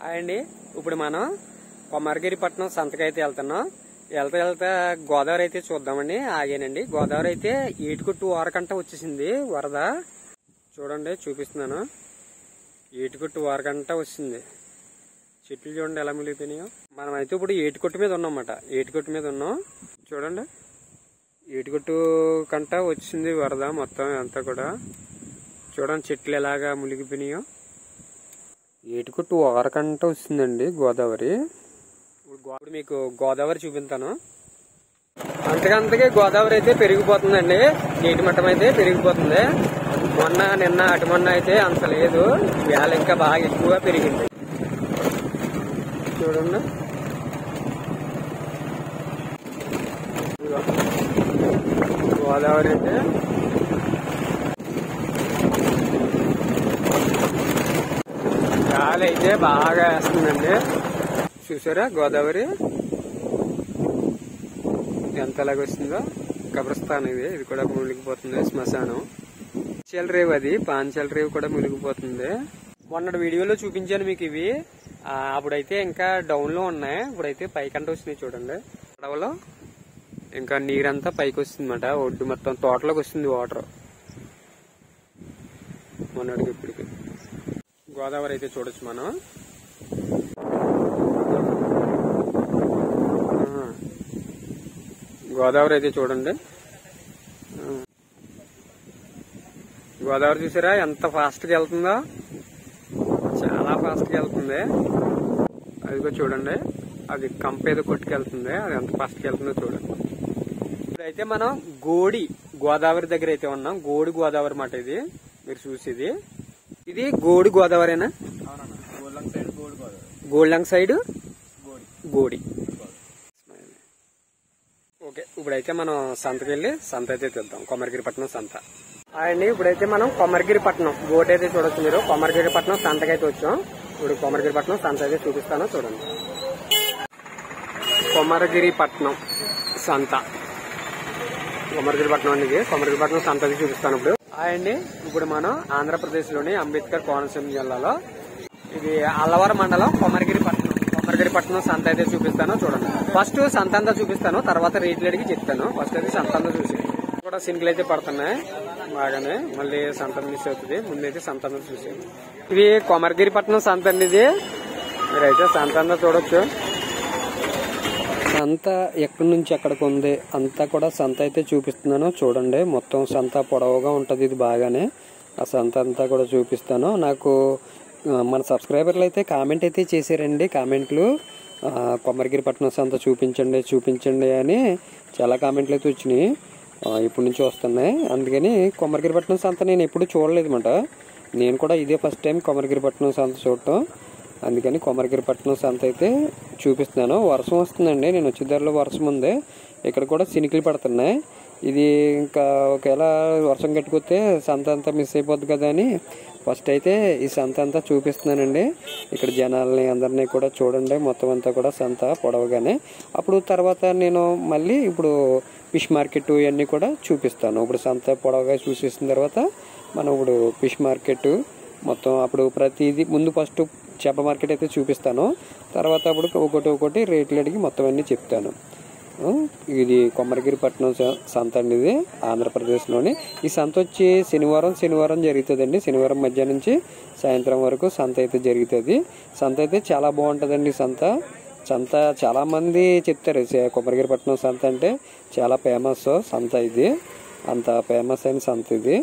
అండి ఇప్పుడు మనం కొమరగిరిపట్నం సంతకైతే వెళ్తున్నాం. వెళ్తా గోదావరి అయితే చూద్దామండి. ఆగానండి. గోదావరి అయితే ఏటుకొట్టు వారకంట వచ్చేసింది వరద. చూడండి చూపిస్తున్నాను. ఏటుకొట్టు వారకంట వచ్చింది. చెట్లు చూడండి ఎలా మునిగిపోయినాయో. మనం అయితే ఇప్పుడు ఏటుకొట్టు మీద ఉన్నాం అన్నమాట. ఏటుకొట్టు మీద ఉన్నాం. చూడండి ఏటుకొట్టు కంట వచ్చింది వరద మొత్తం అంతా కూడా. చూడండి చెట్లు ఎలాగా మునిగిపోయినాయో. ఏటుకొట్టు వారకంట వచ్చిందండి గోదావరి. ఇప్పుడు మీకు గోదావరి చూపిస్తాను. అంతకంతకే గోదావరి అయితే పెరిగిపోతుందండి. నీటి మట్టం అయితే పెరిగిపోతుంది. మొన్న నిన్న అటు మొన్న అయితే అంత లేదు. వేళ ఇంకా బాగా ఎక్కువగా పెరిగింది. చూడండి గోదావరి అయితే గాలి అయితే బాగా వేస్తుందండి. చూసారా గోదావరి ఎంతలాగా వస్తుందో. కబ్రస్థాన్ ఇది కూడా మునిగిపోతుంది. శ్మశానం పాంచాల రేవు, అది పాంచాల రేవు కూడా మునిగిపోతుంది. మొన్నటి వీడియోలో చూపించాను మీకు ఇవి. అప్పుడైతే ఇంకా డౌన్ లో ఉన్నాయి. ఇప్పుడైతే పైకంట వచ్చినాయి. చూడండి పడవలో ఇంకా నీరంతా పైకి వస్తుంది అన్నమాట. ఒడ్డు మొత్తం తోటలోకి వస్తుంది వాటర్. మొన్నటికి ఇప్పటికి గోదావరి అయితే చూడొచ్చు మనం. గోదావరి అయితే చూడండి. గోదావరి చూసారా ఎంత ఫాస్ట్ గా వెళ్తుందో. చాలా ఫాస్ట్ గా వెళ్తుంది. అదిగో చూడండి అది కంప ఏదో కొట్టుకెళ్తుంది. అది ఎంత ఫాస్ట్ గా వెళ్తుందో చూడండి. ఇప్పుడైతే మనం గోడి గోదావరి దగ్గర అయితే ఉన్నాం. గోడి గోదావరి మాట ఇది. మీరు చూసేది ఇది గోడి గోదావరేనా? గోల్డంగ్ సైడ్ గోడి. ఓకే ఇప్పుడైతే మనం సంతకి వెళ్ళి సంత అయితే చూద్దాం. కొమరగిరిపట్నం సంత అండి. ఇప్పుడైతే మనం కొమరగిరిపట్నం బోట్ అయితే చూడొచ్చు మీరు. కొమరగిరిపట్నం సంతకైతే వచ్చాం. ఇప్పుడు కొమరగిరిపట్నం సంత అయితే చూపిస్తాను చూడండి. కొమరగిరిపట్నం సంత, కొమరగిరిపట్నం అనేది. కొమరగిరిపట్నం సంత అయితే చూపిస్తాను ఇప్పుడు. అండి ఇప్పుడు మనం ఆంధ్రప్రదేశ్ లోని అంబేద్కర్ కోనసీమ జిల్లాలో ఇది అల్లవరం మండలం కొమరగిరిపట్నం సంత అయితే చూపిస్తాను చూడండి. ఫస్ట్ సంత అంతా చూపిస్తాను, తర్వాత రేట్లు అడిగి చెప్తాను. ఫస్ట్ అయితే సంత అంతా చూసి కూడా సింకులు అయితే పడుతున్నాయి బాగానే. మళ్ళీ సంత మిస్ అవుతుంది. ముందైతే సంత అంతా చూసాను. ఇది కొమరగిరిపట్నం సంత అండి. ఇది మీరైతే సంత అంతా చూడొచ్చు. సంత ఎక్కడి నుంచి ఎక్కడికి ఉంది అంతా కూడా సంత అయితే చూపిస్తున్నాను చూడండి. మొత్తం సంత పొడవుగా ఉంటది. ఇది బాగానే ఆ సంత అంతా కూడా చూపిస్తాను. నాకు మన సబ్స్క్రైబర్లు అయితే కామెంట్ అయితే చేశారండి. కామెంట్లు కొమరగిరిపట్నం సంత చూపించండి అని చాలా కామెంట్లు అయితే వచ్చినాయి. ఇప్పటి నుంచి వస్తున్నాయి. అందుకని కొమరగిరిపట్నం సంత నేను ఎప్పుడు చూడలేదు అన్నమాట. నేను కూడా ఇదే ఫస్ట్ టైం కొమరగిరిపట్నం సంత చూడటం. అందుకని కొమరగిరిపట్నం సంత అయితే చూపిస్తున్నాను. వర్షం వస్తుందండి. నేను వచ్చే ధరలో వర్షం ఉంది. ఇక్కడ కూడా సినికిలు పడుతున్నాయి. ఇది ఇంకా ఒకవేళ వర్షం కట్టుకొస్తే సంత అంతా మిస్ అయిపోద్ది కదా అని ఫస్ట్ అయితే ఈ సంత అంతా చూపిస్తున్నానండి. ఇక్కడ జనాలని అందరినీ కూడా చూడండి. మొత్తం అంతా కూడా సంత పొడవగానే. అప్పుడు తర్వాత నేను మళ్ళీ ఇప్పుడు ఫిష్ మార్కెట్ ఇవన్నీ కూడా చూపిస్తాను. ఇప్పుడు సంత పొడవగా చూసేసిన తర్వాత మనం ఇప్పుడు ఫిష్ మార్కెట్ మొత్తం అప్పుడు ప్రతిదీ ముందు ఫస్ట్ చేపల మార్కెట్ అయితే చూపిస్తాను. తర్వాత అప్పుడు ఒకటి రేట్లు అడిగి మొత్తం అన్ని చెప్తాను. ఇది కొమరగిరిపట్నం సంత అండి. ఇది ఆంధ్రప్రదేశ్లోని. ఈ సంత వచ్చి శనివారం జరుగుతుందండి. శనివారం మధ్యాహ్నం నుంచి సాయంత్రం వరకు సంత అయితే జరుగుతుంది. సంత అయితే చాలా బాగుంటుందండి. సంత చాలా మంది చెప్తారు కొమరగిరిపట్నం సంత అంటే చాలా ఫేమస్ సంత. ఇది అంత ఫేమస్ అయిన సంత ఇది.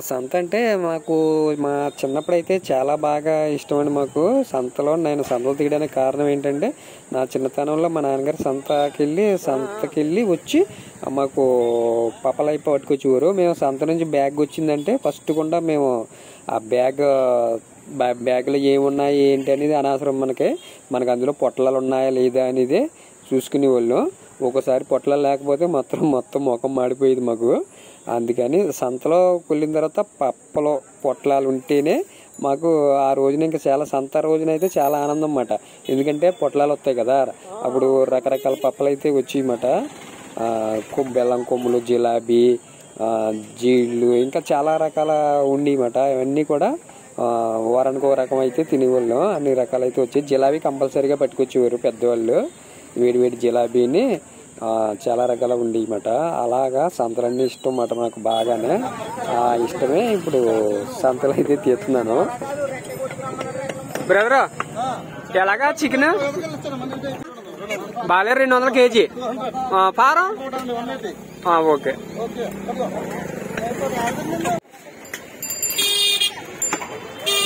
సంత అంటే మాకు మా చిన్నప్పుడు అయితే చాలా బాగా ఇష్టం అండి. మాకు సంతలో నేను సంతలు తీయడానికి కారణం ఏంటంటే నా చిన్నతనంలో మా నాన్నగారు సంతకెళ్ళి వచ్చి మాకు పప్పలై పట్టుకొచ్చేవారు. మేము సంత నుంచి బ్యాగ్ వచ్చిందంటే ఫస్ట్ కూడా మేము ఆ బ్యాగ్లో ఏమున్నాయి ఏంటి అనేది అనవసరం. మనకు అందులో పొట్లాలు ఉన్నాయా లేదా అనేది చూసుకునే వాళ్ళు. ఒక్కోసారి పొట్లాలు లేకపోతే మొత్తం ముఖం మాడిపోయేది మాకు. అందుకని సంతలో వెళ్ళిన తర్వాత పప్పలో పొట్లాలు ఉంటేనే మాకు ఆ రోజున ఇంకా చాలా సంత రోజున అయితే చాలా ఆనందం అన్నమాట. ఎందుకంటే పొట్లాలు వస్తాయి కదా. అప్పుడు రకరకాల పప్పలు అయితే వచ్చాయన్నమాట. బెల్లం కొమ్ములు, జిలాబీ, జీళ్ళు ఇంకా చాలా రకాల ఉండేమాట. ఇవన్నీ కూడా వారానికి ఒక రకం అయితే తినేవాళ్ళం. అన్ని రకాలు అయితే వచ్చాయి. జిలాబీ కంపల్సరీగా పట్టుకొచ్చేవారు పెద్దవాళ్ళు. వేడి వేడి జిలాబీని చాలా రకాలు ఉండేయమాట. అలాగా సంతలన్నీ ఇష్టం అన్నమాట నాకు బాగానే. ఇష్టమే ఇప్పుడు సంతలు అయితే తీస్తున్నాను. బ్రదర్ ఎలాగా చికెన్ బాలే 200 కేజీ, పారం ఓకే.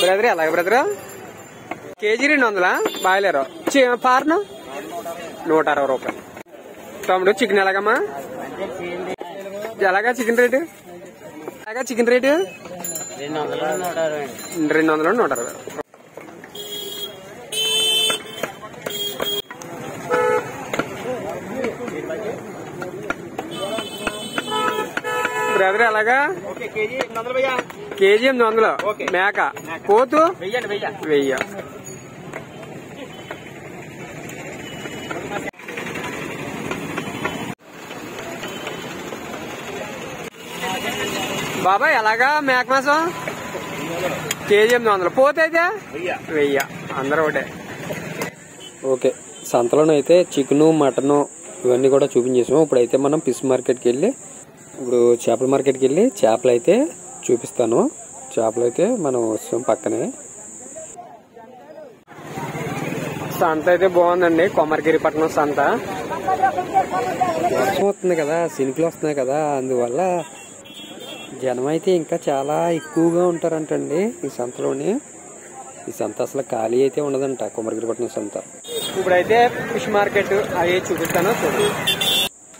బ్రదర్ ఎలాగ బ్రదర్ కేజీ 200 బాయిలర్, పారను 160 రూపాయలు. తమ్ముడు చికెన్ ఎలాగమ్మా, ఎలాగా చికెన్ రేటు, ఎలాగా చికెన్ రేటు 200 160. బ్రదర్ ఎలాగా కేజీ 800 మేక, పోతు 1000. బాబాయ్ ఎలాగా మేక మాసం కేజీ 800, పోతే అయితే 1000. అందరూ ఒకటే. ఓకే, సంతలోనైతే చికెను మటను ఇవన్నీ కూడా చూపించేసాము. ఇప్పుడైతే మనం ఫిష్ మార్కెట్కి వెళ్ళి చేపల మార్కెట్కి వెళ్ళి చేపలు అయితే చూపిస్తాను. చేపలు అయితే మనం వస్తాం పక్కనే. సంత అయితే బాగుందండి, కొమరగిరిపట్నం సంత. వర్షం వస్తుంది కదా, సినుకులు వస్తున్నాయి కదా, అందువల్ల జనం అయితే ఇంకా చాలా ఎక్కువగా ఉంటారంటండి ఈ సంతలోని. ఈ సంత అసలు ఖాళీ అయితే ఉండదంట, కొమరగిరిపట్నం సంత. ఇప్పుడైతే ఫిష్ మార్కెట్ అవి చూపిస్తాను చూడండి.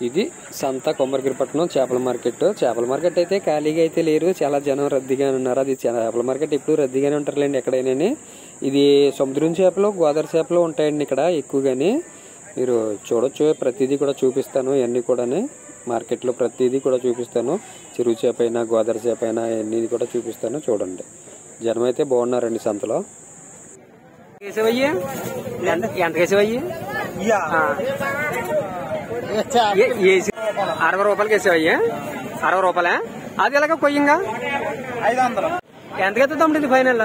ఇది సంత కొమరగిరిపట్నం చేపల మార్కెట్. చేపల మార్కెట్ అయితే ఖాళీగా అయితే లేరు, చాలా జనం రద్దీగా ఉన్నారు. అది చేపల మార్కెట్ ఎప్పుడు రద్దీగానే ఉంటారులేండి ఎక్కడైనా. ఇది సముద్రం చేపలు, గోదావరి చేపలు ఉంటాయండి ఇక్కడ ఎక్కువగాని. మీరు చూడొచ్చు, ప్రతిదీ కూడా చూపిస్తాను. ఇవన్నీ కూడా మార్కెట్లో ప్రతిదీ కూడా చూపిస్తాను. చెరువు చేప అయినా గోదావరి చేప అయినా అన్నీ కూడా చూపిస్తాను. చూడండి, జనం అయితే బాగున్నారండి సంతలో. ఎంత కేసేవయ్యి 60 రూపాయలకి వేసేవయ్యా, 60 రూపాయలే. అది ఎలాగ కొయ్యంగా 500. ఎంతకైతే తమ్ముడు ఇది ఫైనల్?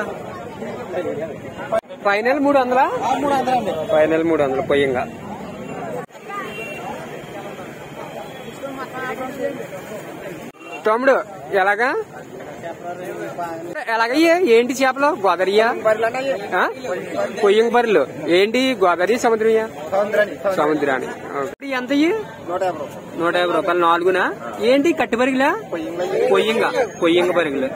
ఫైనల్ 300. ఫైనల్ 300 కొయ్యంగా. తమ్ముడు ఎలాగా ఎలాగయ్యా ఏంటి చేపలు? గోదావరియా, కొయ్యంగ బర్రెలు ఏంటి? గోదావరి సముద్రమయ్యా? సముద్రాన్ని. ఎంత 150 రూపాయలు 4. ఏంటి కట్టి బరిగిలా? కొయ్యంగ బరిగిలు.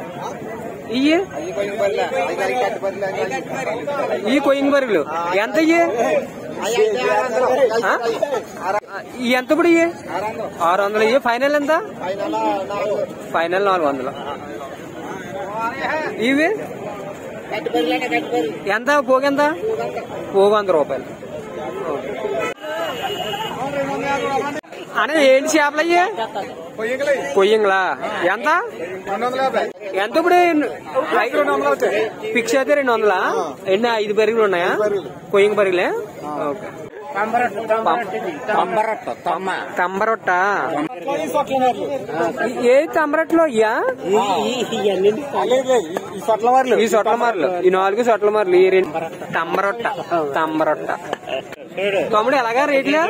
ఈ కొయ్యంగ బరిగిలు ఎంత? ఎంత ఇప్పుడు? 600. ఫైనల్ ఎంత? ఫైనల్ 400. ఇవి ఎంత? పోగెంత? పోగు 100 రూపాయలు. అనే ఏంటి చేపలు అయ్యే? కొయ్యంగలా ఎంత? ఎంత ఇప్పుడు? ఫిక్స్ అయితే 200. ఎన్ని 5 బరిగులు ఉన్నాయా? కొయ్యంగ బరిగులే. ఓకే. తంబరొట్ట ఏ తంబరట్లో అయ్యా? ఈ సొట్ల మార్లు, ఈ 4 సొట్ల మార్లు, ఈ 2 తంబరొట్ట. తమ్ముడు ఎలాగా రేట్లే?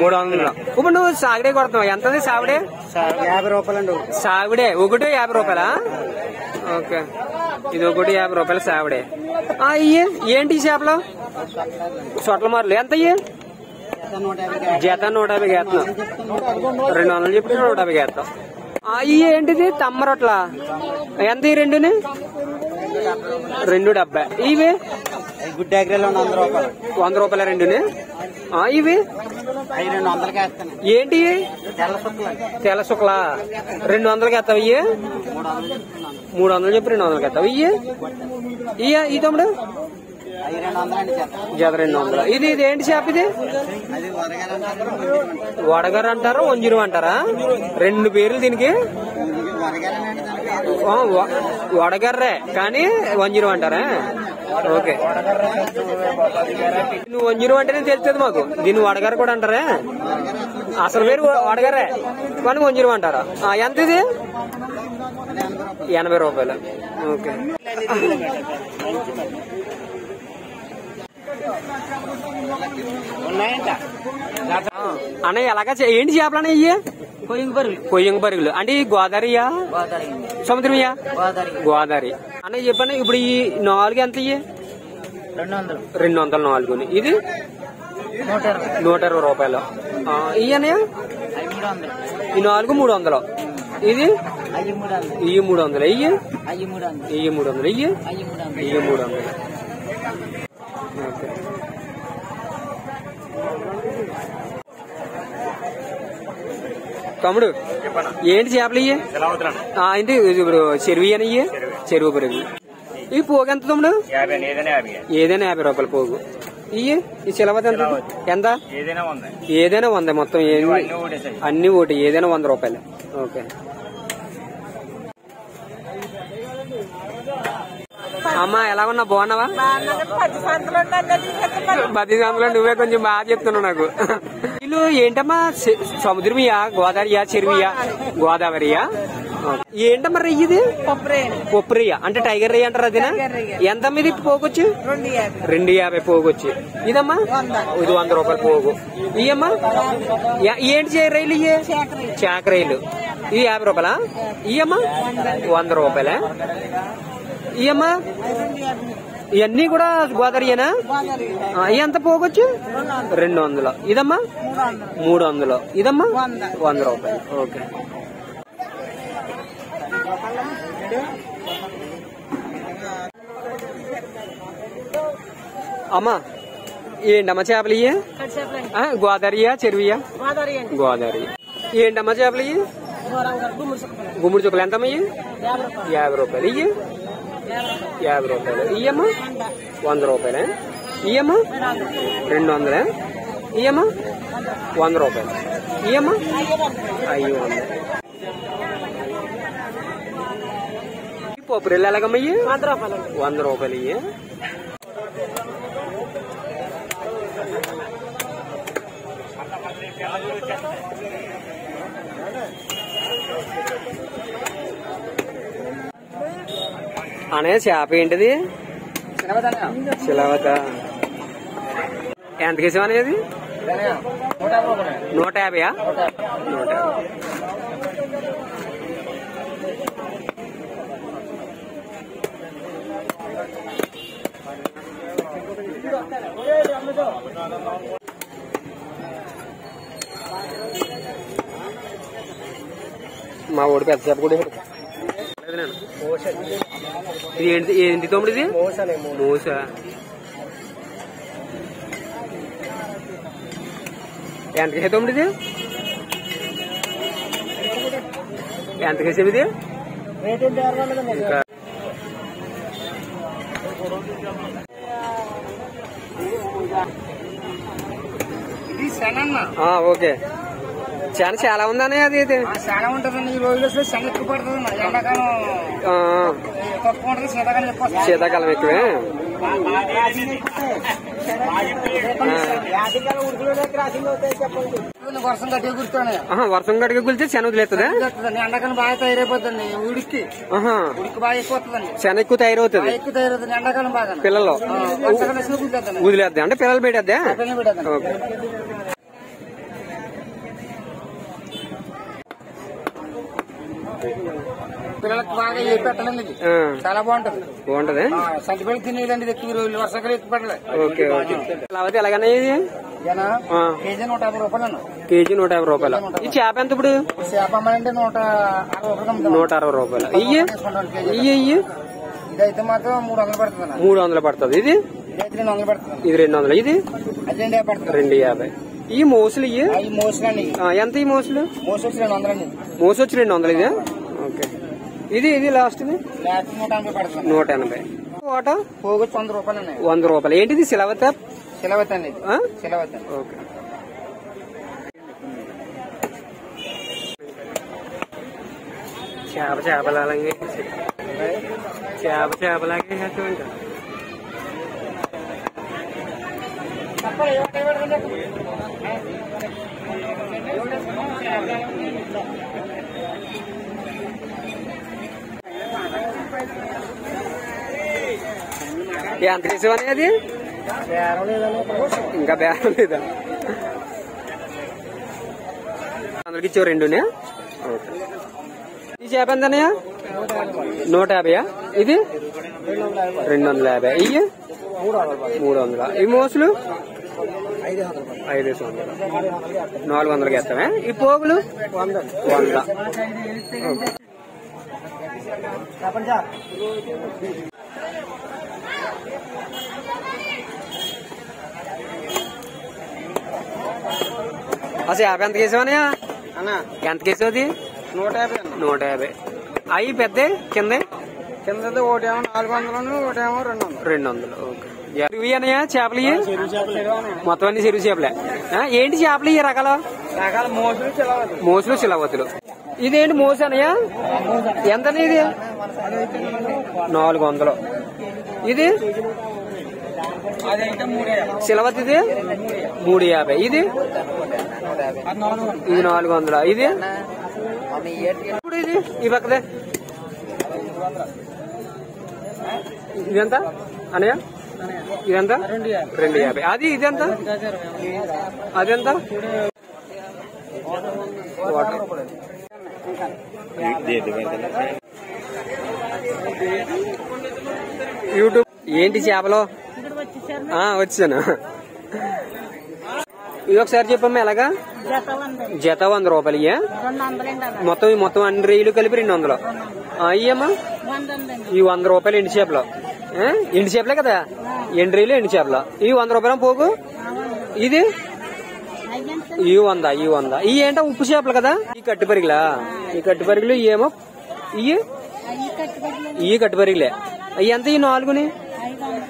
300. ఇప్పుడు నువ్వు సావిడే కొడుతున్నావు. ఎంతది సావిడే? 50 రూపాయలు. సావిడే ఒకటి 50 రూపాయలా? ఓకే, ఇది ఒకటి 50 రూపాయలు సావిడే. ఇయ్యి ఏంటి చేపలు? సొట్ల మార్లు ఎంత? జత 150 వేస్తాం. 200 చెప్పి 150 వేస్తాం. ఇవి ఏంటిది? తమ్మరొట్ల ఎంత? ఈ 2ని 270. ఇవి గుడ్డ 100 రూపాయల 2ని. ఇవి ఏంటి? తెల్ల శుక్లా 200కి వేస్తావు. ఇవి 300 చెప్పి 200కి వేస్తావు. ఈ తమ్ముడు జత 200. ఇది ఏంటి చేప? ఇది వడగర అంటారా, వంజురు అంటారా? 2 పేర్లు దీనికి. వడగర్రే కానీ వంజురు అంటారా? ఓకే, నువ్వు వంజురు అంటేనే తెలుస్తుంది మాకు. దీన్ని వడగర కూడా అంటారా? అసలు పేరు వడగర్రే కానీ వంజురు అంటారా? ఎంత ఇది? 80 రూపాయలు. ఓకే. అన్నయ్య ఎలాగా ఏంటి చేపలు అన్న ఇయ్యి? కొయ్యంగ బరుగులు అంటే గోదావరియా సముద్రమయ్యా? గోదావరి. అన్నయ్య చెప్పండి ఇప్పుడు ఈ 4 ఎంత ఇయ్యి? 200 4. ఇది 120 రూపాయలు. ఇయ్యి అన్నయ్య? ఈ 4 300. ఇది ఇయ్యి 300. ఇయ్యి 300. ఇయ్యి 300. తమ్ముడు ఏంటి చేపలు ఇయ్యి? ఏంటి ఇప్పుడు చెరువు అని ఇయ్యి? చెరువు పెరుగు. ఈ పోగు ఎంత తమ్ముడు? ఏదైనా 50 రూపాయలు పోగు. ఇయ్యి ఈ చిలవత ఎంత? ఎంత? ఏదైనా 100. మొత్తం అన్ని ఒకటి ఏదైనా 100 రూపాయలు. ఓకే. అమ్మా ఎలా ఉన్నా? బాగున్నావా? 10 సంవత్సరాలు నువ్వే కొంచెం బాగా చెప్తున్నావు నాకు. వీళ్ళు ఏంటమ్మా సముద్రమియా గోదావరియా చెరువుయా? గోదావరియా. ఏంటమ్మా రయ్యి ఇది? పప్పు రయ్య అంటే టైగర్ రయ్య అంటారు అదేనా? ఎంత ఇది పోగొచ్చు? 250 పోగొచ్చు. ఇదమ్మా ఇది 100 రూపాయలు పోగు. ఇయ్యమ్మా ఏంటి రొయ్యలు? ఇయ్యే చాక రొయ్యలు. ఇది 50 రూపాయలా? ఇయ్యమ్మా 100 రూపాయలే. ఇయ్యమ్మా ఇవన్నీ కూడా గోదావరియేనా? ఎంత పోగొచ్చు? 200. ఇదమ్మా 300. ఇదమ్మా 100 రూపాయలు. ఓకే. అమ్మా ఏంటమ్మా చేపలు ఇయ్యి? గోదావరియా చెరువుయా? గోదావరి. ఏంటమ్మా చేపలు ఇయ్యి? గుమ్మడి చుక్కలు ఎంతమ్మా ఇయ్యి? 50 రూపాయలు. ఇయ్యి 50 రూపాయలు. ఇయ్యమ్మా 100 రూపాయలే. ఇయ్యమ్మా 200. ఇయ్యమ్మా 100 రూపాయలు. ఇయ్యమ్మా 500. పప్పు రెల్లు ఎలాగమ్మా ఇయ్యి? 100 రూపాయలు. ఇయ్యి అనే చేప ఏంటిది? చిలవత. ఎంత కేసం అనేది? 150. 150. మా ఓడి పెద్ద చేప కూడా ఇది ఏంటి తమ్ముడు? ఇది మోస. ఎంతకే తమ్ముడు ఇది? ఎంతకేసావు ఇది? ఓకే. చాలా ఉందని అది చాలా ఉంటదండి. ఈ రోజులో శన ఎక్కువ పడుతుంది. ఎండాకాలం తక్కువ ఉంటుంది, శీతాకాలం ఎక్కువ. శీతాకాలం ఎక్కువే. వర్షం గట్టిగా కురుతాయి. వర్షం గట్టిగా కులితే శన వదిలేస్తుందా? ఎండాకాలం బాగా తయారైపోతుంది. ఉడికి బాగా ఎక్కువ వస్తుందండి. శన ఎక్కువ తయారవుతుంది. ఎక్కువ తయారవుతుంది ఎండాకాలం బాగా. పిల్లలు వదిలేద్దా అంటే పిల్లలు పెట్టేద్దా? ఓకే. పిల్లలకు బాగా ఏ పెట్టాలండి. ఇది చాలా బాగుంటది. సంటిపల్లి తినేదండి. ఎక్కువ రోజులు వర్షాకాలం ఎక్కువ పెట్టలేదు. ఓకే. ఓకే. ఎలాగన్నా ఇది? కేజీ 150 రూపాయలు. కేజీ 150 రూపాయలు. ఈ చేప ఎంత ఇప్పుడు? చేప అమ్మాలంటే 160 రూపాయలు. ఇయ్యి ఇయ్యి ఇదైతే మాత్రం 300 పడుతుంది. 300 పడుతుంది. ఇది 200 పడుతుంది. ఇది 200. ఇది 250. ఈ మోసులు ఇయ్యి మోసులండి. ఎంత? ఈ మోసులు మోసు వచ్చి 200 అండి. మోసు వచ్చి 200. ఇది ఓకే. ఇది లాస్ట్ 180 పడుతుంది. 180. కోట పోగు 100 రూపాయలు. 100 రూపాయలు. ఏంటిది? సిలవత. సిలవత అండి. సిలవత. ఓకే. చేపలాగే చేపలాగే ఇంకా ఎంత వేసేవని అది ఇంకా బేరం లేదా అందరికి ఇచ్చావు రెండునే ఈ చేప ఎంతనయ్యా 150 ఇది 250 ఇవి 300 ఈ మోసులు 500 400 వేస్తామే ఈ పోగులు 100 అసలు 50 ఎంత కేసేవనయా ఎంత కేసేది 150 అవి పెద్ద కింద ఒకటేమో 400 ఒకటేమో 200. ఓకే ఇవి అన్నయ్యా చేపలు మొత్తం అన్ని చెరువు చేపలే ఏంటి చేపలు ఈ రకాలు మోసులు చిలవతులు ఇదేంటి మోసు అన్నయ్యా ఎంత ఇది 400 ఇది సిలవత్ ఇది 350 ఇది 400 ఇది ఇప్పుడు ఇది ఈ పక్కదే ఇదెంత అన్నయ్య ఇదెంత 250 అది ఇదెంత అదెంత యూట్యూబ్ ఏంటి చేపలు వచ్చాను ఇది ఒకసారి చెప్పమ్మా ఎలాగా జత 100 రూపాయలు ఇయ్యా మొత్తం అన్ని రేయిలు కలిపి 200 అయ్యమ్మా ఈ 100 రూపాయలు ఎండు చేపలు ఎండు చేపలే కదా ఎండు రేయిలు ఎండు చేపలు ఈ 100 రూపాయలు పోగు ఇది ఈ 100 ఈ ఏంటో ఉప్పు చేపలు కదా ఈ కట్టు పరిగిలు ఏమో ఈ కట్టు పరిగిలే అవి ఎంత ఈ 4ని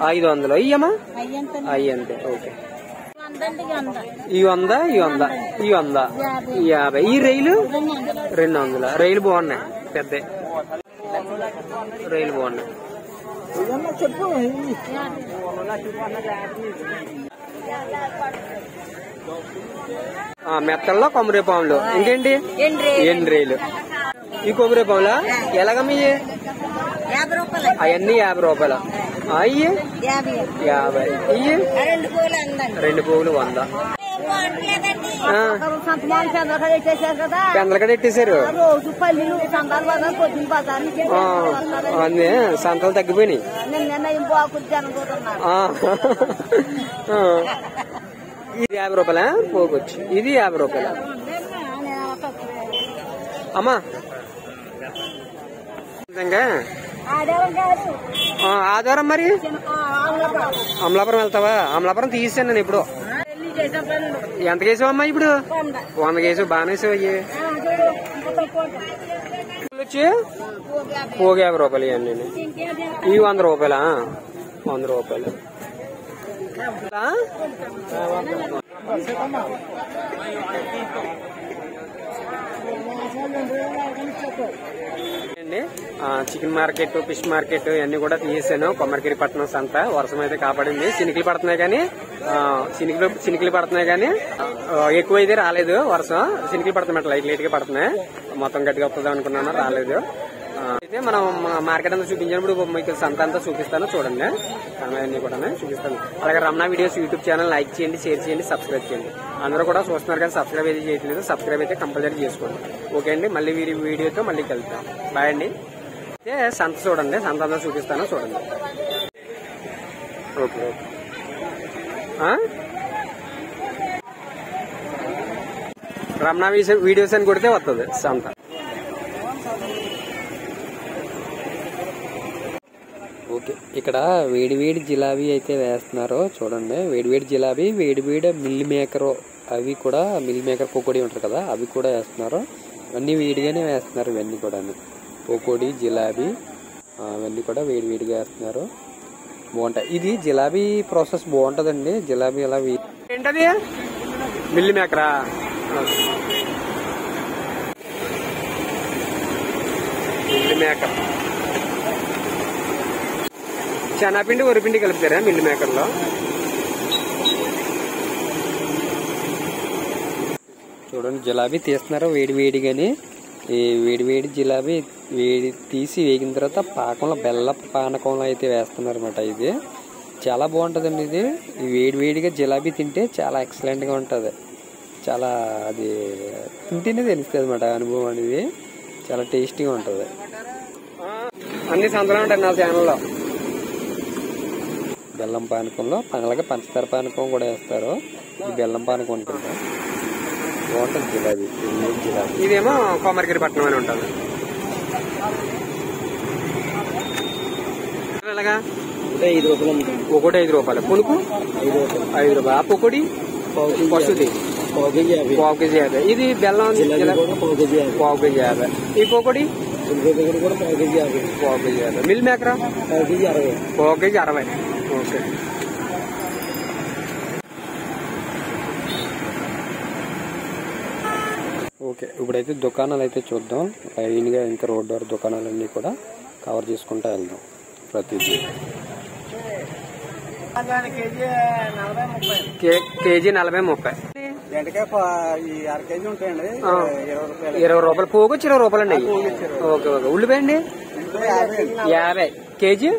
500 ఇయ్యమ్మా అయ్యి అంతే ఓకే ఈ 100 50 ఈ రైలు 200 రైలు బాగున్నాయి పెద్ద రైలు బాగున్నాయి మెత్తల్లో కొమ్మరి పాములు ఇంకేంటి ఎండ్రేలు ఈ కొమ్మరి పాములా ఎలాగమ్మ అవన్నీ 50 రూపాయలు అయ్యి 50 ఇయ్యి 2 పువ్వులు 100 పెందలకడ ఎట్టేశారు అన్నీ సంతలు తగ్గిపోయినాయి ఇది 50 రూపాయలా పోగొచ్చు ఇది 50 రూపాయలా అమ్మా ఆదివారం మరి అమలాపురం వెళ్తావా అమలాపురం తీసాను నేను ఇప్పుడు ఎంత కేసావమ్మా ఇప్పుడు 100 కేసు బాగానే వేసావు అయ్యి వచ్చి పోగు 50 రూపాయలు ఇవ్వండి నేను ఈ 100 రూపాయలా 100 రూపాయలు చికెన్ మార్కెట్ ఫిష్ మార్కెట్ ఇవన్నీ కూడా తీసాను కొమ్మరిగిరి పట్టణం సంత వర్షం అయితే కాపాడింది చినుకులు పడుతున్నాయి కానీ ఎక్కువ అయితే రాలేదు వర్షం చినుకులు పడుతున్నాయి లైట్ గా పడుతున్నాయి మొత్తం గట్టిగా వస్తుంది అనుకున్నాను రాలేదు అయితే మనం మార్కెట్ అంతా చూపించినప్పుడు మీకు సంత అంతా చూపిస్తాను చూడండి అన్నీ కూడా చూపిస్తాను అలాగే Ramana videos YouTube channel like చేయండి షేర్ చేయండి సబ్స్క్రైబ్ చేయండి అందరూ కూడా చూస్తున్నారు కానీ సబ్స్క్రైబ్ అయితే చేయట్లేదు సబ్స్క్రైబ్ అయితే కంపల్సరీ చేసుకోండి ఓకే అండి మళ్ళీ వీడియోతో మళ్ళీ కలుద్దాం బాయ్ అండి అయితే సంత చూడండి సంత అంతా చూపిస్తాను చూడండి ఓకే రమణ వీడియోస్ అని కొడితే వస్తుంది సంత ఓకే ఇక్కడ వేడివేడి జిలాబీ అయితే వేస్తున్నారు చూడండి వేడివేడి జిలాబీ వేడివేడి మిల్ మేకర్ అవి కూడా మిల్ మేకర్ పకోడీ ఉంటారు కదా అవి కూడా వేస్తున్నారు అన్నీ వేడిగానే వేస్తున్నారు ఇవన్నీ కూడా పకోడీ జిలాబీ అవన్నీ కూడా వేడివేడిగా వేస్తున్నారు బాగుంటాయి ఇది జిలాబీ ప్రాసెస్ బాగుంటదండి జిలాబీ ఎలా ఏంటది మిల్ మేకరా మిల్ మేకర్ శనగపిండి వరిపిండి కలుపుతారా మిల్ మేకర్ లో చూడండి జిలాబీ తీస్తున్నారు వేడివేడిగాని ఈ వేడి వేడి జిలాబీ తీసి వేగిన తర్వాత పాకంలో బెల్ల పానకంలో అయితే వేస్తున్నారు అనమాట. ఇది చాలా బాగుంటుందండి. ఇది వేడి వేడిగా జిలాబీ తింటే చాలా ఎక్సలెంట్గా ఉంటుంది. చాలా అది తింటేనే తెలుస్తుంది అనమాట అనుభవం అనేది. చాలా టేస్టీగా ఉంటుంది. అన్ని సంతలో ఉంటాయి నా ఛానల్లో. బెల్లం పానకంలో అలాగే పంచదార పానకం కూడా వేస్తారు. ఇది బెల్లం పానకం అనుకుంటా. బాగుంటుంది జిలాబీ. ఇదేమో కోమరగిరిపట్నం అని ఉంటుంది. ఎలాగా ఒకటి 5 రూపాయలు. పులుపు 5 రూపాయలు. ఆ పొక్కుడి పసుది పావు కేజీ 50. ఇది బెల్లం పావు కేజీ 50. ఈ పొక్కుడి పావు కేజీ 50. మిల్ మేకరా పావు కేజీ 60. ఓకే. ఓకే, ఇప్పుడైతే దుకాణాలు అయితే చూద్దాం. లైన్గా ఇంకా రోడ్డు వరకు దుకాణాలన్నీ కూడా కవర్ చేసుకుంటూ వెళ్దాం. ప్రతిదీ కేజీ 40-30. బెండకాయ 6 కేజీ ఉంటాయండి. 20 రూపాయలు. పోగు 20 రూపాయలు అండి. Okay okay. ఉల్లిపాయ అండి 50 కేజీ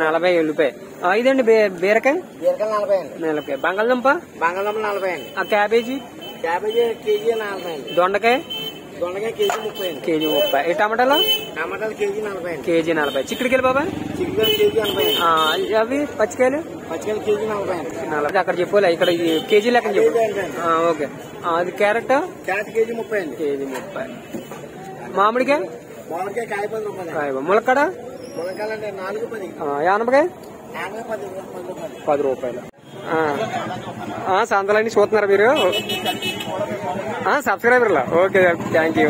40 ఉల్లిపాయ. ఇదండి బీరకాయ 40. బంగాళదుంప 40 అండి. క్యాబేజీ కేజీ 40 అండి. దొండకాయ కేజీ 30 అండి. కేజీ 30. ఈ టమాటాలు కేజీ 40 అండి. కేజీ 40. చిక్కుడుకాయలు బాబా కేజీ 80. అవి పచ్చికాయలు కేజీ 40 అండి. అక్కడ చెప్పాలి. ఇక్కడ కేజీ లెక్క చెప్పు. ఓకే. అది క్యారెట్ కేజీ 30 అండి. కేజీ 30. మామిడికాయ కాయ 10 రూపాయలు. ములక్కడ ఆనపకాయ 10 రూపాయలు. సంతలన్నీ చూస్తున్నారా మీరు? సబ్స్క్రైబర్లా. Okay, thank you.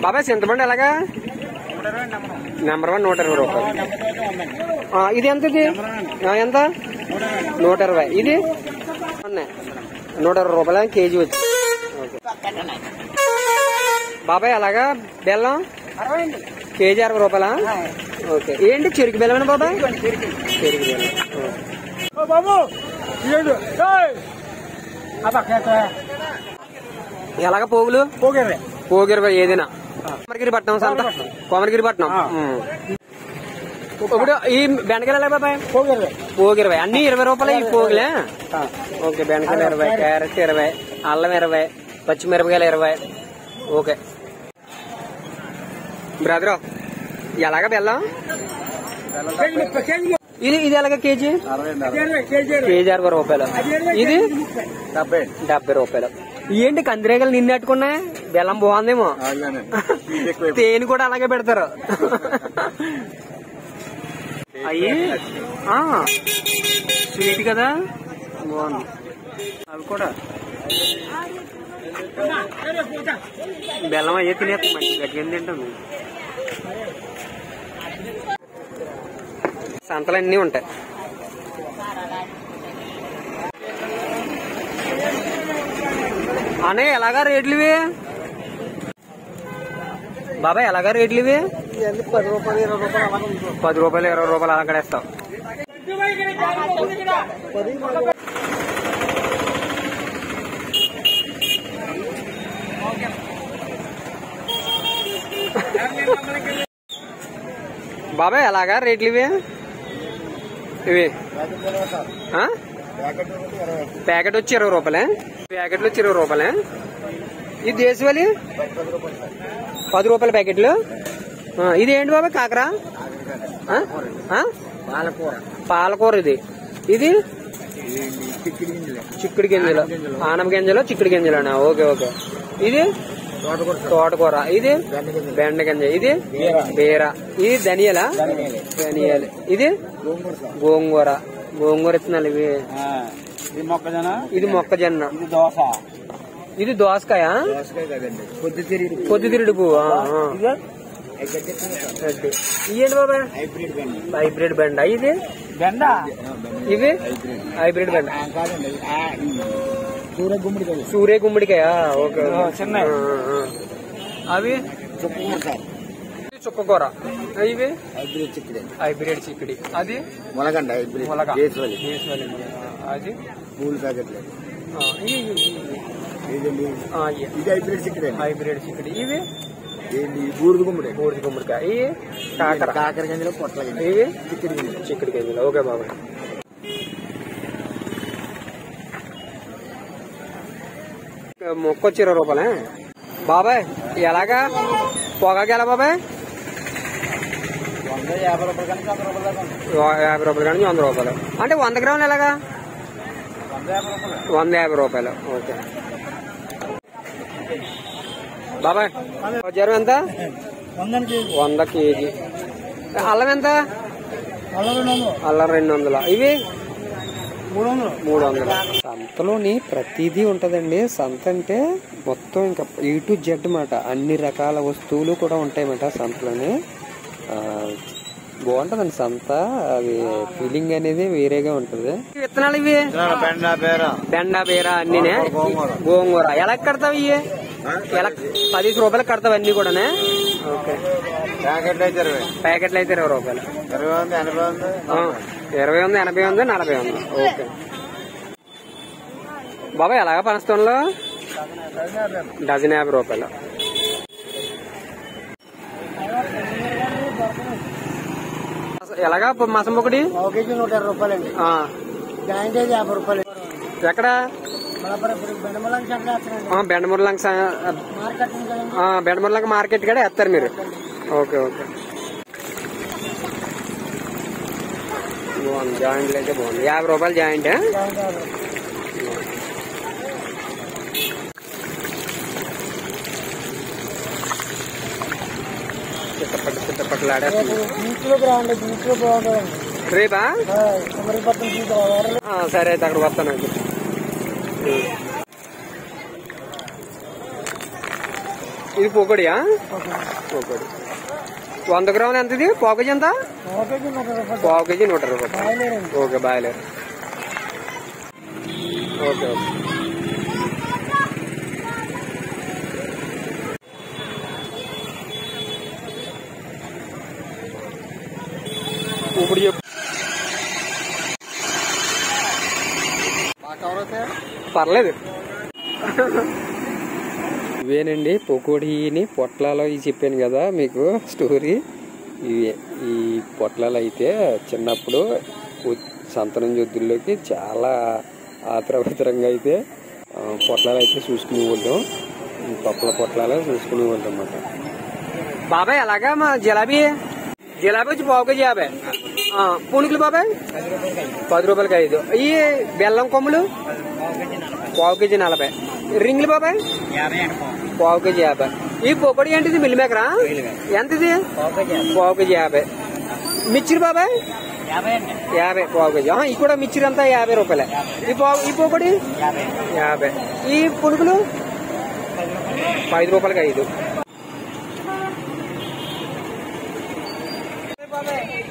బాబాయ్ చింతపండు ఎలాగా? నెంబర్ 1 120 రూపాయలు. ఇది ఎంత? ఇది ఎంత? 120. ఇది 120 రూపాయలు కేజీ వచ్చి. బాబాయ్ అలాగా బెల్లం కేజీ 60 రూపాయలా? ఓకే. ఏంటి చెరుకు బెల్లమేనా బాబాయ్? చెరుకు బెల్లం. ఎలాగ పోగులు? పోగిరవై. ఏదైనా కోమరగిరిపట్నం సంత. కోమరగిరిపట్నం. ఇప్పుడు ఈ బెండకాయలు ఎలా బాబాయ్? పోగిరవై. అన్ని 20 రూపాయలు ఈ పోగులే. ఓకే. బెండకాయలు 20, క్యారెట్ 20, అల్లం 20, పచ్చిమిరపకాయలు 20. Okay brother. ఎలాగ బెల్లం? ఇది ఎలాగ కేజీ? కేజీ 60 రూపాయలు. ఇది 70 రూపాయలు. ఏంటి కందిరేగలు నిన్నట్టుకున్నాయి? బెల్లం బాగుందేమో. తేనె కూడా అలాగే పెడతారు. అయ్యి స్వీట్ కదా, బాగుంది. అవి కూడా బెల్లం అయ్యే తినేస్తాం. మంచి గట్టిగా తింటుంది. సంతలు అన్నీ ఉంటాయి. అన్నయ్య ఎలాగా రేట్లు ఇవి? బాబాయ్ ఎలాగా రేట్లు ఇవి? 10 రూపాయలు 20 రూపాయలు. 10 రూపాయలు 20 రూపాయలు అలా కడేస్తాం. బాబాయ్ ఎలాగా రేట్లు ఇవి? ఇవి ప్యాకెట్ వచ్చి 20 రూపాయలే. ప్యాకెట్లు వచ్చి 20 రూపాయలే. ఇది దేశవాళీ 10 రూపాయల ప్యాకెట్లు. ఇది ఏంటి బాబాయ్? కాకరా పాలకూర. ఇది చిక్కుడు గింజలు. ఆనప గింజలు చిక్కుడు గింజలు. Okay okay. ఇది తోటకూర. ఇది బెండ గింజ. ఇది బీర. ఇది ధనియాలా? ధనియాలు. ఇది గోంగూర. గోంగూర ఇత్తనాలు ఇవి. ఇది మొక్కజొన్న. ఇది దోసకాయ. పొద్దుతిరుడు పువ్వు. ఇదేంటి బాబాయ్? హైబ్రిడ్ బెండ. ఇది బెండ. ఇవి హైబ్రిడ్ బెండ. సూర్య గుమ్మడికాయ. ఓకే. చిన్న అవి చుక్కకూర. ఇవి హైబ్రిడ్ చిక్కుడి. అది మొలగండ. అది పూల ప్యాకెట్లు. ఇది హైబ్రిడ్ చిక్కుడు. హైబ్రిడ్ చిక్కుడు. ఇవి బూడిద గుమ్మడి. బూడిద గుమ్మడికాయ. ఇవి కాకర గింజలు పొట్ల. ఇవి చిక్కుడు గింజలు. చిక్కుడు గింజలు. ఓకే బాబాయ్. మొక్క వచ్చి 20 రూపాయలే బాబాయ్. ఎలాగా పొగాకి ఎలా బాబాయ్? 150 రూపాయలు కానీ 100 రూపాయలు దాకా. 50 రూపాయలు కానీ 100 రూపాయలు. అంటే 100 గ్రాములు ఎలాగా? 150 రూపాయలు. ఓకే బాబాయ్. వజ్రం ఎంత? 100 కేజీ. అల్లం ఎంత? అల్లం 200. ఇవి 300. సంతలోని ప్రతిదీ ఉంటదండి. సంత అంటే మొత్తం ఇంకా A to Z మాట. అన్ని రకాల వస్తువులు కూడా ఉంటాయన్నమాట సంతలోని. బాగుంటదండి సంత. అది ఫీలింగ్ అనేది వేరేగా ఉంటది. విత్తనాలు ఇవి బెండా బీర అన్నినే. గోంగూర ఎలా కడతావు? ఇవి ఎలా 10 రూపాయలు కడతావు అన్ని కూడా? ఓకే. ప్యాకెట్లు అయితే 20 రూపాయలు. 20 ఉంది, 80 ఉంది, 40 ఉంది. ఓకే బాబాయ్. ఎలాగా పనస్తంలో? డజన్ 50 రూపాయలు. ఎలాగా మసం ఒకటి? 120 రూపాయలండి. జాయింట్ అయితే 50 రూపాయలు. ఎక్కడ? బెండముర్లంక మార్కెట్ కూడా వేస్తారు మీరు. ఓకే ఓకే బాగుంది. జాయింట్లు అయితే బాగుంది. 50 రూపాయలు జాయింట్. చిట్టపట్లు ఆడేస్తుంది. రేపా? సరే అయితే అక్కడికి వస్తాను. ఇది పొగడియా? పొగడి 100 గ్రాములు ఎంత? ఇది పావు కేజీ ఎంత? పావు కేజీ 100 రూపాయలు. ఓకే బాయలేరు. ఓకే ఓకే ఇప్పుడు పర్లేదు. ఇవేనండి పకోడీని పొట్లాలో ఇవి చెప్పాను కదా మీకు స్టోరీ. ఈ పొట్లాలు అయితే చిన్నప్పుడు సంతనం జొద్దుల్లోకి చాలా ఆతరవతరంగా అయితే పొట్లాలు అయితే చూసుకునే వాళ్ళం. పప్పుల పొట్లాలు చూసుకునే వాళ్ళం అన్నమాట. బాబాయ్ అలాగా మా జిలాబీ వచ్చి పావు కేజీ 50. పూనుకులు బాబాయ్ 10 రూపాయలకి 5. ఈ బెల్లం కొమ్ములు పావు కేజీ 40. రింగులు బాబాయ్ పావు కేజీ 50. ఈ పొగడి ఏంటిది? మిల్ మేకరా? ఎంత ఇది? పావు కేజీ 50. మిర్చిలు బాబాయ్ 50 పావు కేజీ. ఇది కూడా మిర్చిలు అంతా 50 రూపాయలే. ఈ పొగడి 50. ఈ పునుగులు 10 రూపాయలకి 5.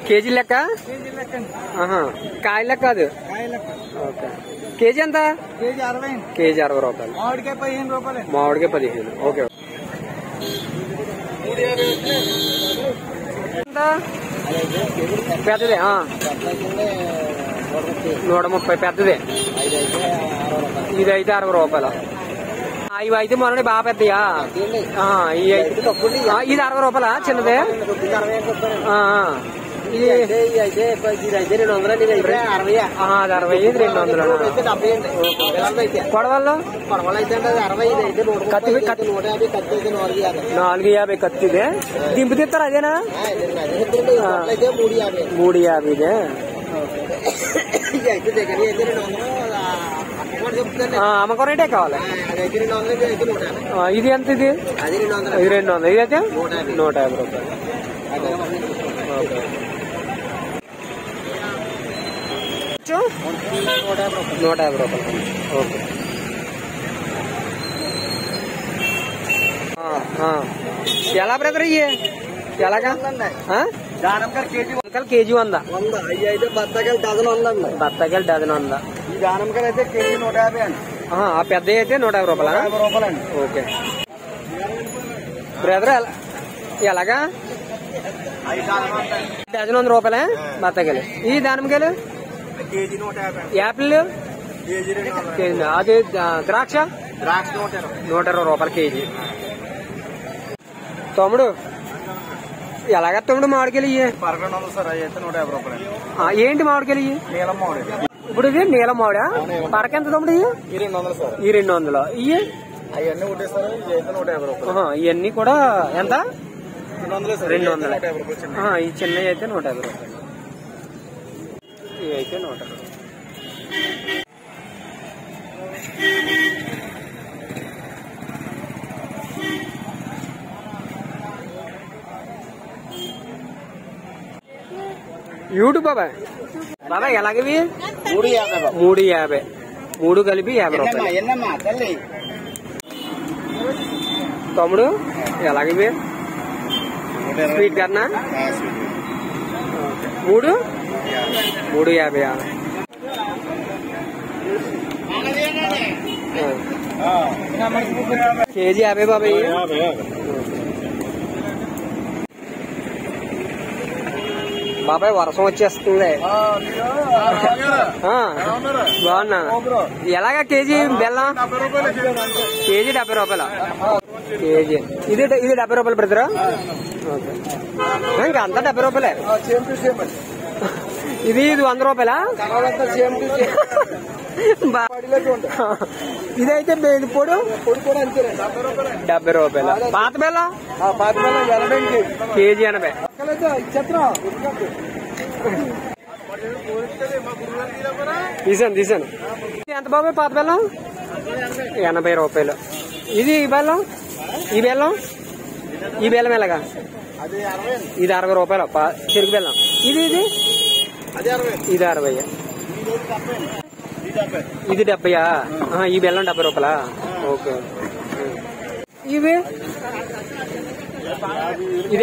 కేజీ లెక్క? కాయ లెక్క కాదు. ఓకే. కేజీ ఎంత? కేజీ 60 రూపాయలు. మామిడికాయ 15. ఓకే. పెద్దదే 130 పెద్దదే. ఇది అయితే 60 రూపాయలు. ఇవి అయితే మొన్న బాగా పెద్దయా? ఇది 60 రూపాయలా చిన్నదే? ఇది 200. అది 60. ఇది 200. కొడవల్లో 450 కత్తిదే. దింపు తీస్తారు అదేనా? 350. అమ్మకం రేటే కావాలి. ఇది ఎంత? ఇది 200. ఇది అయితే 150 రూపాయలు. 150 రూపాయలు. ఓకే. ఎలా బ్రదర్ ఇవి? ఎలాగా? కేజీ 100. అయితే బత్తాకాయలు డజన్ 100 అండి. బత్తాకాయలు డజన్ 100. ఈ దానిమ్మకాయలు అయితే కేజీ 150 అండి. ఆ పెద్ద అయితే 150 రూపాయలు. 50 రూపాయలండి. Okay brother. ఎలాగా? డజన్ 100 రూపాయలే బత్తాకాయలు. ఈ దానిమ్మకాయలు? కేజీ 150. యాపిల్? అది ద్రాక్ష ద్రాక్ష 120 రూపాయలు కేజీ. తమ్ముడు ఎలాగ తమ్ముడు మామిడికాయలు ఇవి? 1200 సార్. అవి అయితే 150 రూపాయలు. ఏంటి మామిడికాయలు ఇవి? నీలం మామిడి. ఇప్పుడు ఇది నీలం మామిడా? పరక ఎంత తమ్ముడు ఇవి? 200 సార్. ఈ 200. ఇవి అవన్నీ ఉండేస్తారు. ఇవి అయితే 150 రూపాయలు. ఇవన్నీ కూడా ఎంత? 200 సార్. 200. 150 రూపాయలు. ఈ చిన్నవి అయితే 150 రూపాయలు. ఇవి అయితే 150. యూట్యూబ్ బాబాయ్ ఎలాగవి? 350. 3 కలిపి 50 రూపాయలు. తమ్ముడు ఎలాగవి? స్వీట్ కన్నా 350. కేజీ 50 బాబాయ్. బాబాయ్ వర్షం వచ్చేస్తుంది. బాగున్నా. ఎలాగా కేజీ బెల్లం? కేజీ 70 రూపాయలు. కేజీ ఇది 70 రూపాయలు బ్రదరా? ఇంకా అంతా 70 రూపాయలే. ఇది 100 రూపాయలా? ఇదైతే పొడి కూడా అంతే 70 రూపాయలు. పాత బెల్లం? కేజీ 80. తీసాను. ఎంత బాబాయ్ పాత బెల్లం? 80 రూపాయలు. ఇది ఈ బెల్లం ఎలాగా? ఇది 60 రూపాయలు చెరుకు బెల్లం. ఇది 60. ఇది 70. ఈ బెల్లం 70 రూపాయలా? ఓకే. ఇది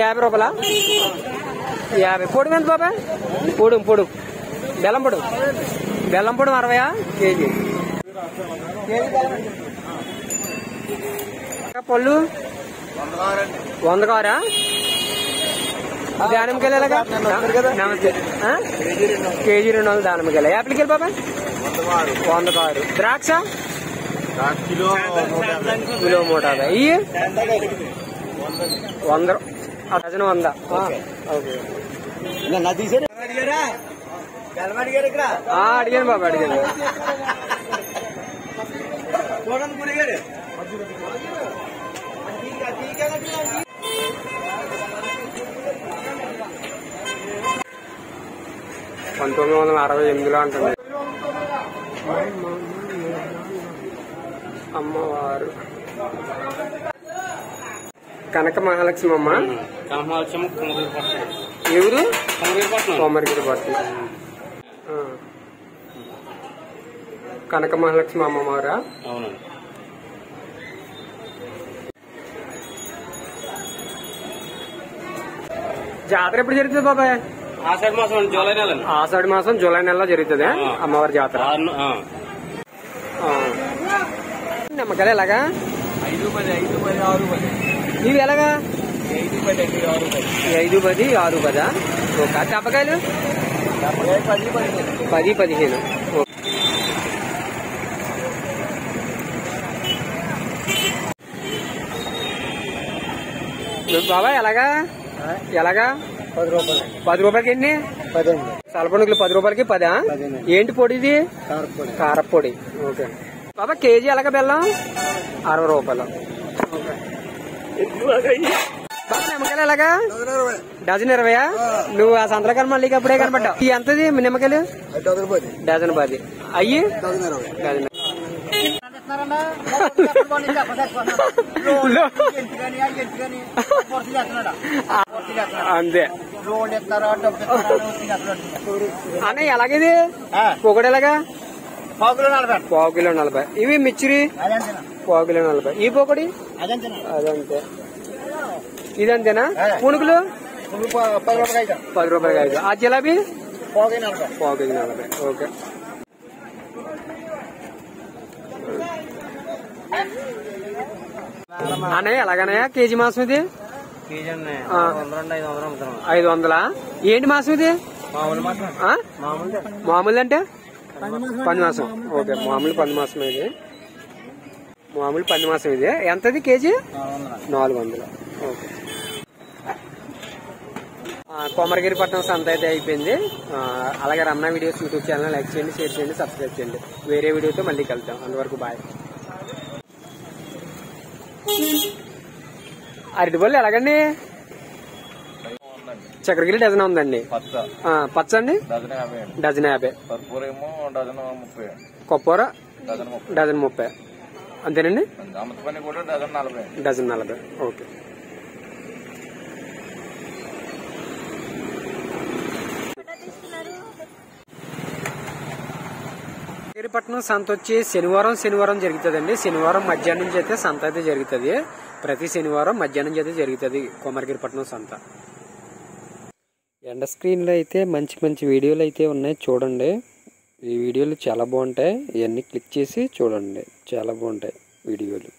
50 రూపాయలా? 50. పొడి ఎంత బాబాయ్? పొడు బెల్లం పొడు 60 కేజీ. పళ్ళు 100 కారా? దానిమ్మకాయలు ఎలాగా? నమస్తే. కేజీ 200 దానిమ్మకాయలు. యాపిల్కాయలు బాబాయ్ 100 కారు. ద్రాక్ష కిలో 150. ఇవి 100. డజన్ 100. అడిగాను బాబా అడిగాను. $1968 అంటుంది. అమ్మవారు కనక మహాలక్ష్మి అమ్మ. ఎవరు? కొమరగిరి పట్టు. కనక మహాలక్ష్మి అమ్మవారా? అవునండి. జాతర ఎప్పుడు జరుగుతుంది బాబాయ్? ఆషాఢ మాసం జూలై నెలలో జరుగుతుంది అమ్మవారి జాతర. నిమ్మకాయలు ఎలాగా? 5, 10, 6, 10. ఇవి ఎలాగా? 5, 10, 6, 10. 5, 10, 6, 10. ఓకే. దెబ్బకాయలు 10, 15. బాబాయ్ ఎలాగా? 10 రూపాయలు. 10 రూపాయలకి ఎన్ని? 10. సలపనుకులు 10 రూపాయలకి 10. ఏంటి పొడి ఇది? కారపొడి. ఓకే బాబా. కేజీ ఎలాగా బెల్లం? 60 రూపాయలు. బాబా నిమ్మకాయలు ఎలాగా? డజన్ 20. నువ్వు ఆ సంతలకారు మళ్ళీ అప్పుడే కనపడ్డావు. ఈ ఎంతది నిమ్మకాయలు? డజన్ 10. అయ్యి డజన్. అంతే అన్న. ఎలాగది పొగడు ఎలాగా? పావు కిలో 40. ఇవి మిర్చిరి పావు కిలో 40. ఈ పొగడి అదంతే. ఇదంతేనా? పునుగులు 10 రూపాయలకి 5. ఆ జిలాబీ పావు కేజీ 40. ఓకే. అన్నయ్య ఎలాగనయ్యా కేజీ మాసం ఇది? 500. ఏంటి మాసం ఇది? మామూలు అంటే పంది మాసం. ఓకే మామూలు పంది మాసం ఇది. మామూలు పంది మాసం ఇది. ఎంతది కేజీ? 400. ఓకే. కొమరగిరిపట్నం సంత అయితే అయిపోయింది. అలాగే Ramana videos YouTube channel like చేయండి, షేర్ చేయండి, సబ్స్క్రైబ్ చేయండి. వేరే వీడియోతో మళ్ళీ కలుద్దాం. అంతవరకు బాయ్. అరటిపళ్ళు ఎలాగండి? చక్రగిరి డజన్ ఉందండి. పచ్చ అండి డజన్ 50. కొప్పూర డజన్ 30. అంతేనండి? డజన్ 40. ఓకే. కొమరగిరిపట్నం సంత వచ్చి శనివారం జరుగుతుందండి. శనివారం మధ్యాహ్నం నుంచి అయితే సంత అయితే జరుగుతుంది. ప్రతి శనివారం మధ్యాహ్నం నుంచి అయితే జరుగుతుంది కొమరగిరిపట్నం సంత. ఎండ స్క్రీన్లో అయితే మంచి మంచి వీడియోలు అయితే ఉన్నాయి, చూడండి. ఈ వీడియోలు చాలా బాగుంటాయి. ఇవన్నీ క్లిక్ చేసి చూడండి, చాలా బాగుంటాయి వీడియోలు.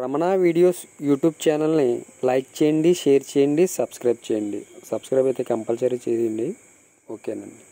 రమణ వీడియోస్ యూట్యూబ్ ఛానల్ని లైక్ చేయండి, షేర్ చేయండి, సబ్స్క్రైబ్ చేయండి. సబ్స్క్రైబ్ అయితే కంపల్సరీ చేయండి. ఓకేనండి.